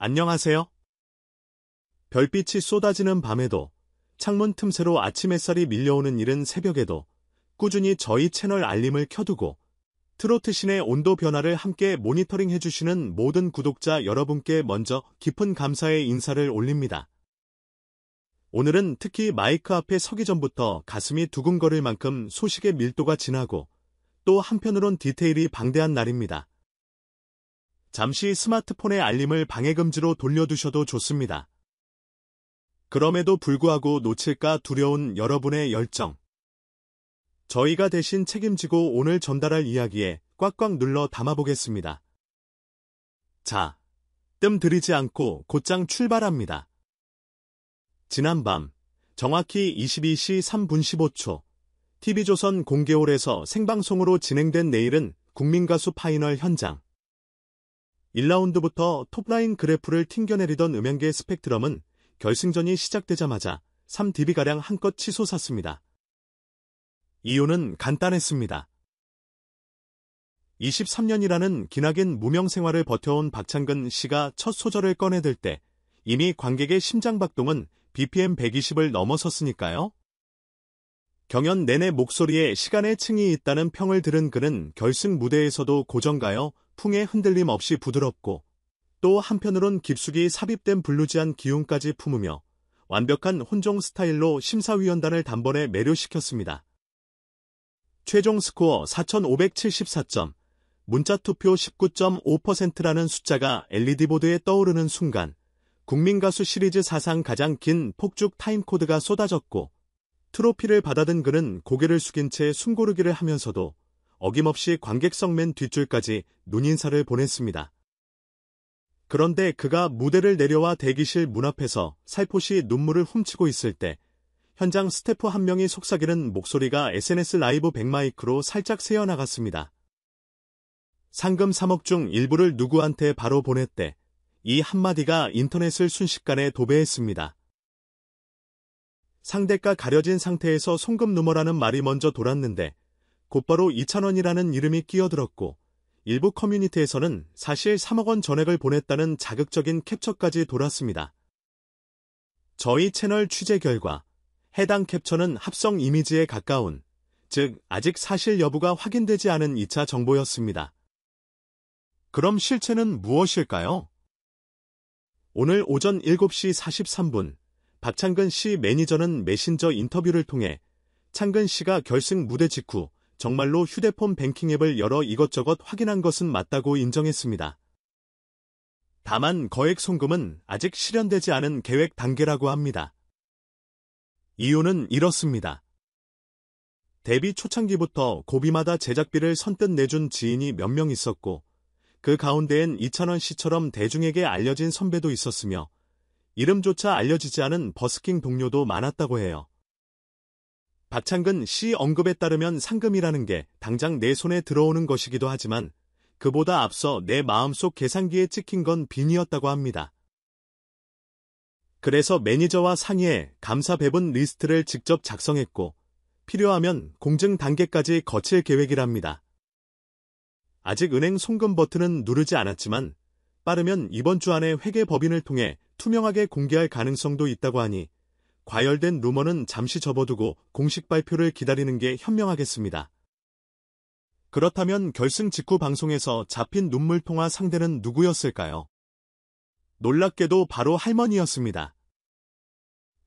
안녕하세요. 별빛이 쏟아지는 밤에도, 창문 틈새로 아침 햇살이 밀려오는 이른 새벽에도 꾸준히 저희 채널 알림을 켜두고 트로트신의 온도 변화를 함께 모니터링 해주시는 모든 구독자 여러분께 먼저 깊은 감사의 인사를 올립니다. 오늘은 특히 마이크 앞에 서기 전부터 가슴이 두근거릴 만큼 소식의 밀도가 진하고 또 한편으론 디테일이 방대한 날입니다. 잠시 스마트폰의 알림을 방해금지로 돌려두셔도 좋습니다. 그럼에도 불구하고 놓칠까 두려운 여러분의 열정. 저희가 대신 책임지고 오늘 전달할 이야기에 꽉꽉 눌러 담아보겠습니다. 자, 뜸 들이지 않고 곧장 출발합니다. 지난밤, 정확히 22시 3분 15초, TV조선 공개홀에서 생방송으로 진행된 내일은 국민가수 파이널 현장. 1라운드부터 톱라인 그래프를 튕겨내리던 음향계 스펙트럼은 결승전이 시작되자마자 3dB가량 한껏 치솟았습니다. 이유는 간단했습니다. 23년이라는 기나긴 무명 생활을 버텨온 박창근 씨가 첫 소절을 꺼내들 때 이미 관객의 심장박동은 BPM 120을 넘어섰으니까요. 경연 내내 목소리에 시간의 층이 있다는 평을 들은 그는 결승 무대에서도 고정가요, 풍의 흔들림 없이 부드럽고 또 한편으론 깊숙이 삽입된 블루지한 기운까지 품으며 완벽한 혼종 스타일로 심사위원단을 단번에 매료시켰습니다. 최종 스코어 4,574점, 문자투표 19.5%라는 숫자가 LED보드에 떠오르는 순간 국민가수 시리즈 사상 가장 긴 폭죽 타임코드가 쏟아졌고 트로피를 받아든 그는 고개를 숙인 채 숨고르기를 하면서도 어김없이 관객석 맨 뒷줄까지 눈인사를 보냈습니다. 그런데 그가 무대를 내려와 대기실 문 앞에서 살포시 눈물을 훔치고 있을 때 현장 스태프 한 명이 속삭이는 목소리가 SNS 라이브 백마이크로 살짝 새어나갔습니다. 상금 3억 중 일부를 누구한테 바로 보냈대. 이 한마디가 인터넷을 순식간에 도배했습니다. 상대가 가려진 상태에서 송금 누머라는 말이 먼저 돌았는데 곧바로 이찬원이라는 이름이 끼어들었고 일부 커뮤니티에서는 사실 3억 원 전액을 보냈다는 자극적인 캡처까지 돌았습니다. 저희 채널 취재 결과 해당 캡처는 합성 이미지에 가까운, 즉 아직 사실 여부가 확인되지 않은 2차 정보였습니다. 그럼 실체는 무엇일까요? 오늘 오전 7시 43분, 박창근 씨 매니저는 메신저 인터뷰를 통해 창근 씨가 결승 무대 직후 정말로 휴대폰 뱅킹 앱을 열어 이것저것 확인한 것은 맞다고 인정했습니다. 다만 거액 송금은 아직 실현되지 않은 계획 단계라고 합니다. 이유는 이렇습니다. 데뷔 초창기부터 고비마다 제작비를 선뜻 내준 지인이 몇 명 있었고 그 가운데엔 이찬원 씨처럼 대중에게 알려진 선배도 있었으며 이름조차 알려지지 않은 버스킹 동료도 많았다고 해요. 박창근 씨 언급에 따르면 상금이라는 게 당장 내 손에 들어오는 것이기도 하지만 그보다 앞서 내 마음속 계산기에 찍힌 건 빈이었다고 합니다. 그래서 매니저와 상의해 감사 배분 리스트를 직접 작성했고 필요하면 공증 단계까지 거칠 계획이랍니다. 아직 은행 송금 버튼은 누르지 않았지만 빠르면 이번 주 안에 회계법인을 통해 투명하게 공개할 가능성도 있다고 하니 과열된 루머는 잠시 접어두고 공식 발표를 기다리는 게 현명하겠습니다. 그렇다면 결승 직후 방송에서 잡힌 눈물통화 상대는 누구였을까요? 놀랍게도 바로 할머니였습니다.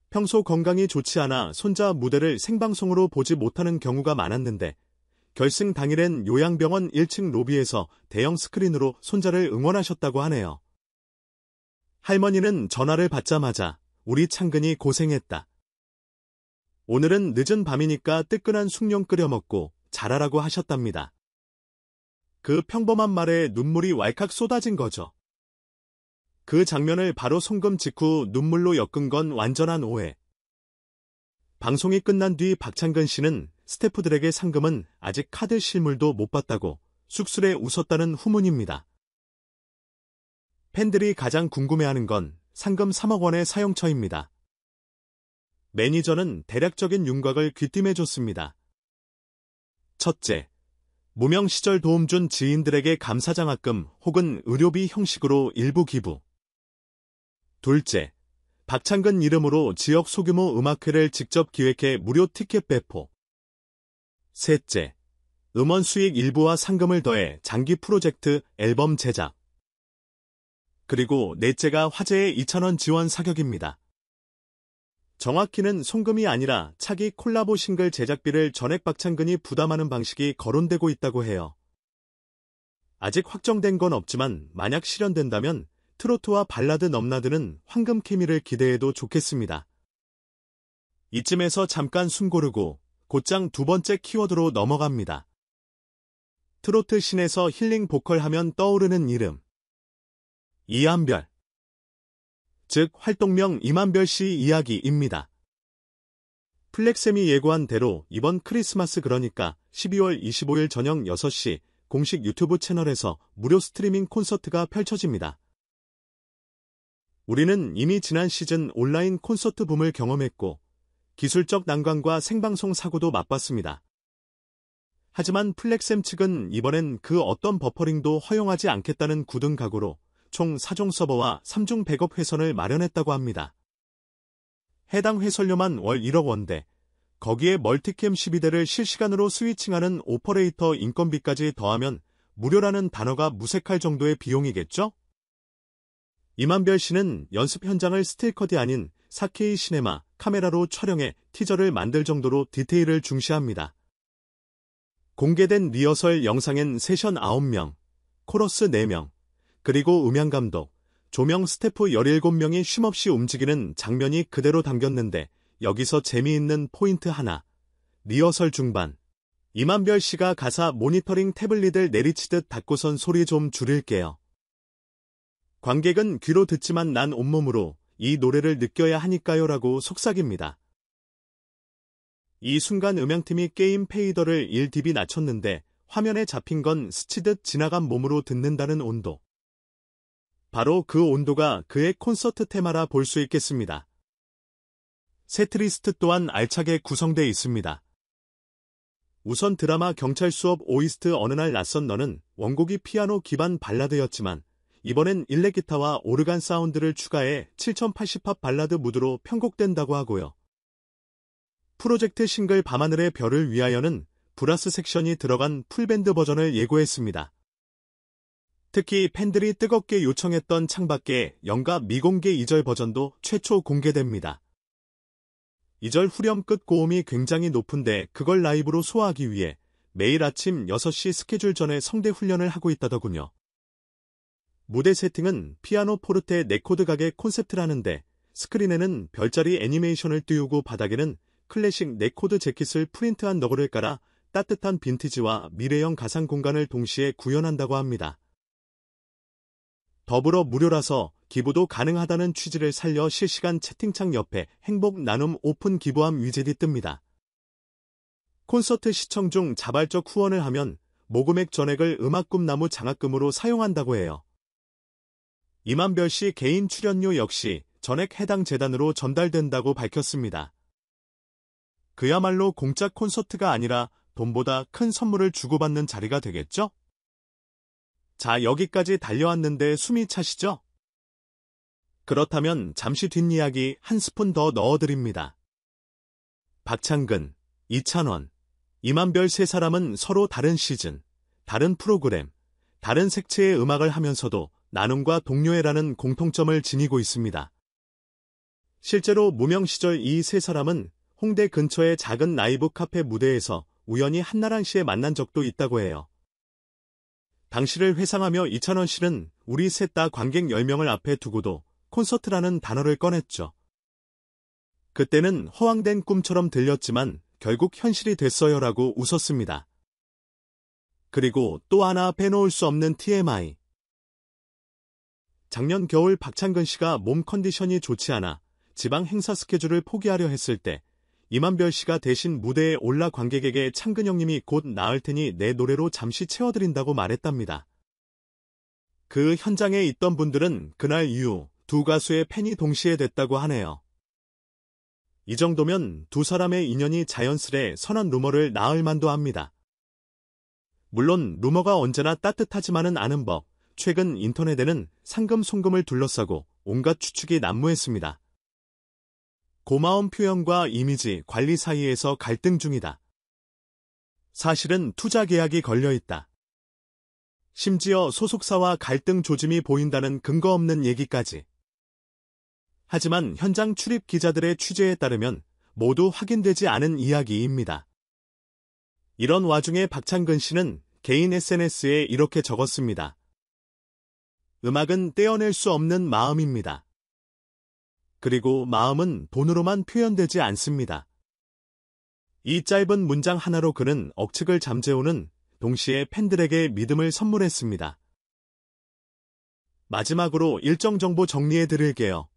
평소 건강이 좋지 않아 손자 무대를 생방송으로 보지 못하는 경우가 많았는데 결승 당일엔 요양병원 1층 로비에서 대형 스크린으로 손자를 응원하셨다고 하네요. 할머니는 전화를 받자마자 우리 창근이 고생했다. 오늘은 늦은 밤이니까 뜨끈한 숭늉 끓여 먹고 잘하라고 하셨답니다. 그 평범한 말에 눈물이 왈칵 쏟아진 거죠. 그 장면을 바로 송금 직후 눈물로 엮은 건 완전한 오해. 방송이 끝난 뒤 박창근 씨는 스태프들에게 상금은 아직 카드 실물도 못 봤다고 쑥스레 웃었다는 후문입니다. 팬들이 가장 궁금해하는 건 상금 3억 원의 사용처입니다. 매니저는 대략적인 윤곽을 귀띔해줬습니다. 첫째, 무명 시절 도움 준 지인들에게 감사장학금 혹은 의료비 형식으로 일부 기부. 둘째, 박창근 이름으로 지역 소규모 음악회를 직접 기획해 무료 티켓 배포. 셋째, 음원 수익 일부와 상금을 더해 장기 프로젝트 앨범 제작. 그리고 넷째가 화제의 2,000원 지원 사격입니다. 정확히는 송금이 아니라 차기 콜라보 싱글 제작비를 전액 박창근이 부담하는 방식이 거론되고 있다고 해요. 아직 확정된 건 없지만 만약 실현된다면 트로트와 발라드 넘나드는 황금 케미를 기대해도 좋겠습니다. 이쯤에서 잠깐 숨 고르고 곧장 두 번째 키워드로 넘어갑니다. 트로트 씬에서 힐링 보컬 하면 떠오르는 이름. 이한별. 즉 활동명 이만별 씨 이야기입니다. 플렉셈이 예고한 대로 이번 크리스마스 그러니까 12월 25일 저녁 6시 공식 유튜브 채널에서 무료 스트리밍 콘서트가 펼쳐집니다. 우리는 이미 지난 시즌 온라인 콘서트 붐을 경험했고 기술적 난관과 생방송 사고도 맛봤습니다. 하지만 플렉셈 측은 이번엔 그 어떤 버퍼링도 허용하지 않겠다는 굳은 각오로 총 4종 서버와 3중 백업 회선을 마련했다고 합니다. 해당 회선료만 월 1억 원대, 거기에 멀티캠 12대를 실시간으로 스위칭하는 오퍼레이터 인건비까지 더하면 무료라는 단어가 무색할 정도의 비용이겠죠? 이만별 씨는 연습 현장을 스틸컷이 아닌 4K 시네마 카메라로 촬영해 티저를 만들 정도로 디테일을 중시합니다. 공개된 리허설 영상엔 세션 9명, 코러스 4명, 그리고 음향감독, 조명 스태프 17명이 쉼없이 움직이는 장면이 그대로 담겼는데 여기서 재미있는 포인트 하나. 리허설 중반. 이만별 씨가 가사 모니터링 태블릿을 내리치듯 닫고선 소리 좀 줄일게요. 관객은 귀로 듣지만 난 온몸으로 이 노래를 느껴야 하니까요 라고 속삭입니다. 이 순간 음향팀이 게임 페이더를 1dB 낮췄는데 화면에 잡힌 건 스치듯 지나간 몸으로 듣는다는 온도. 바로 그 온도가 그의 콘서트 테마라 볼 수 있겠습니다. 세트리스트 또한 알차게 구성되어 있습니다. 우선 드라마 경찰 수업 OST 어느 날 낯선 너는 원곡이 피아노 기반 발라드였지만 이번엔 일렉기타와 오르간 사운드를 추가해 7080팝 발라드 무드로 편곡된다고 하고요. 프로젝트 싱글 밤하늘의 별을 위하여는 브라스 섹션이 들어간 풀밴드 버전을 예고했습니다. 특히 팬들이 뜨겁게 요청했던 창밖에 영가 미공개 2절 버전도 최초 공개됩니다. 2절 후렴 끝 고음이 굉장히 높은데 그걸 라이브로 소화하기 위해 매일 아침 6시 스케줄 전에 성대 훈련을 하고 있다더군요. 무대 세팅은 피아노 포르테 네코드 가게 콘셉트라는데 스크린에는 별자리 애니메이션을 띄우고 바닥에는 클래식 네코드 재킷을 프린트한 너그를 깔아 따뜻한 빈티지와 미래형 가상 공간을 동시에 구현한다고 합니다. 더불어 무료라서 기부도 가능하다는 취지를 살려 실시간 채팅창 옆에 행복 나눔 오픈 기부함 위젯이 뜹니다. 콘서트 시청 중 자발적 후원을 하면 모금액 전액을 음악꿈나무 장학금으로 사용한다고 해요. 이만별 씨 개인 출연료 역시 전액 해당 재단으로 전달된다고 밝혔습니다. 그야말로 공짜 콘서트가 아니라 돈보다 큰 선물을 주고받는 자리가 되겠죠? 자, 여기까지 달려왔는데 숨이 차시죠? 그렇다면 잠시 뒷이야기 한 스푼 더 넣어드립니다. 박창근, 이찬원, 이만별 세 사람은 서로 다른 시즌, 다른 프로그램, 다른 색채의 음악을 하면서도 나눔과 동료애라는 공통점을 지니고 있습니다. 실제로 무명 시절 이 세 사람은 홍대 근처의 작은 라이브 카페 무대에서 우연히 한나란 씨에 만난 적도 있다고 해요. 당시를 회상하며 이찬원 씨는 우리 셋 다 관객 10명을 앞에 두고도 콘서트라는 단어를 꺼냈죠. 그때는 허황된 꿈처럼 들렸지만 결국 현실이 됐어요라고 웃었습니다. 그리고 또 하나 빼놓을 수 없는 TMI. 작년 겨울 박창근 씨가 몸 컨디션이 좋지 않아 지방 행사 스케줄을 포기하려 했을 때 이만별 씨가 대신 무대에 올라 관객에게 창근 형님이 곧 나을 테니 내 노래로 잠시 채워드린다고 말했답니다. 그 현장에 있던 분들은 그날 이후 두 가수의 팬이 동시에 됐다고 하네요. 이 정도면 두 사람의 인연이 자연스레 선한 루머를 낳을 만도 합니다. 물론 루머가 언제나 따뜻하지만은 않은 법, 최근 인터넷에는 상금 송금을 둘러싸고 온갖 추측이 난무했습니다. 고마움 표현과 이미지 관리 사이에서 갈등 중이다. 사실은 투자 계약이 걸려있다. 심지어 소속사와 갈등 조짐이 보인다는 근거 없는 얘기까지. 하지만 현장 출입 기자들의 취재에 따르면 모두 확인되지 않은 이야기입니다. 이런 와중에 박창근 씨는 개인 SNS에 이렇게 적었습니다. 음악은 떼어낼 수 없는 마음입니다. 그리고 마음은 돈으로만 표현되지 않습니다. 이 짧은 문장 하나로 그는 억측을 잠재우는 동시에 팬들에게 믿음을 선물했습니다. 마지막으로 일정 정보 정리해 드릴게요.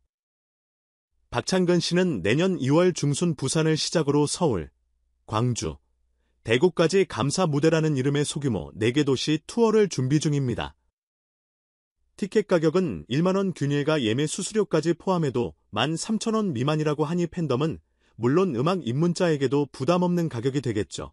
박창근 씨는 내년 2월 중순 부산을 시작으로 서울, 광주, 대구까지 감사 무대라는 이름의 소규모 4개 도시 투어를 준비 중입니다. 티켓 가격은 1만원 균일과 예매 수수료까지 포함해도 13,000원 미만이라고 하니 팬덤은 물론 음악 입문자에게도 부담 없는 가격이 되겠죠.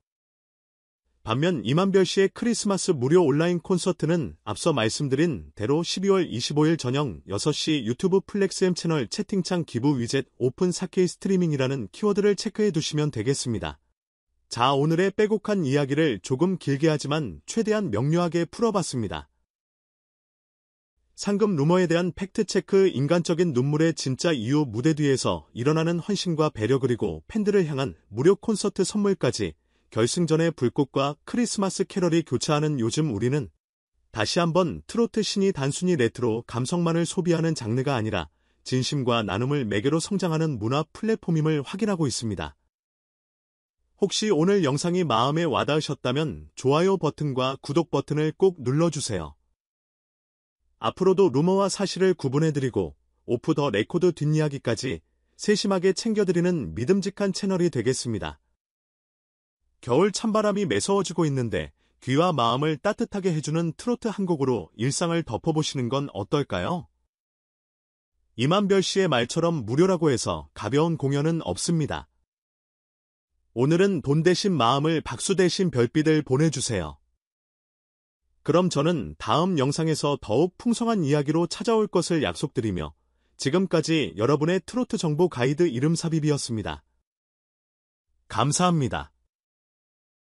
반면 이만별 씨의 크리스마스 무료 온라인 콘서트는 앞서 말씀드린 대로 12월 25일 저녁 6시 유튜브 플렉스M 채널 채팅창 기부 위젯 오픈 4K 스트리밍이라는 키워드를 체크해 두시면 되겠습니다. 자, 오늘의 빼곡한 이야기를 조금 길게 하지만 최대한 명료하게 풀어봤습니다. 상금 루머에 대한 팩트체크, 인간적인 눈물의 진짜 이유, 무대 뒤에서 일어나는 헌신과 배려, 그리고 팬들을 향한 무료 콘서트 선물까지 결승전의 불꽃과 크리스마스 캐럴이 교차하는 요즘 우리는 다시 한번 트로트 신이 단순히 레트로 감성만을 소비하는 장르가 아니라 진심과 나눔을 매개로 성장하는 문화 플랫폼임을 확인하고 있습니다. 혹시 오늘 영상이 마음에 와닿으셨다면 좋아요 버튼과 구독 버튼을 꼭 눌러주세요. 앞으로도 루머와 사실을 구분해드리고 오프 더 레코드 뒷이야기까지 세심하게 챙겨드리는 믿음직한 채널이 되겠습니다. 겨울 찬바람이 매서워지고 있는데 귀와 마음을 따뜻하게 해주는 트로트 한 곡으로 일상을 덮어보시는 건 어떨까요? 이만별 씨의 말처럼 무료라고 해서 가벼운 공연은 없습니다. 오늘은 돈 대신 마음을, 박수 대신 별빛을 보내주세요. 그럼 저는 다음 영상에서 더욱 풍성한 이야기로 찾아올 것을 약속드리며 지금까지 여러분의 트로트 정보 가이드 이름삽입이었습니다. 감사합니다.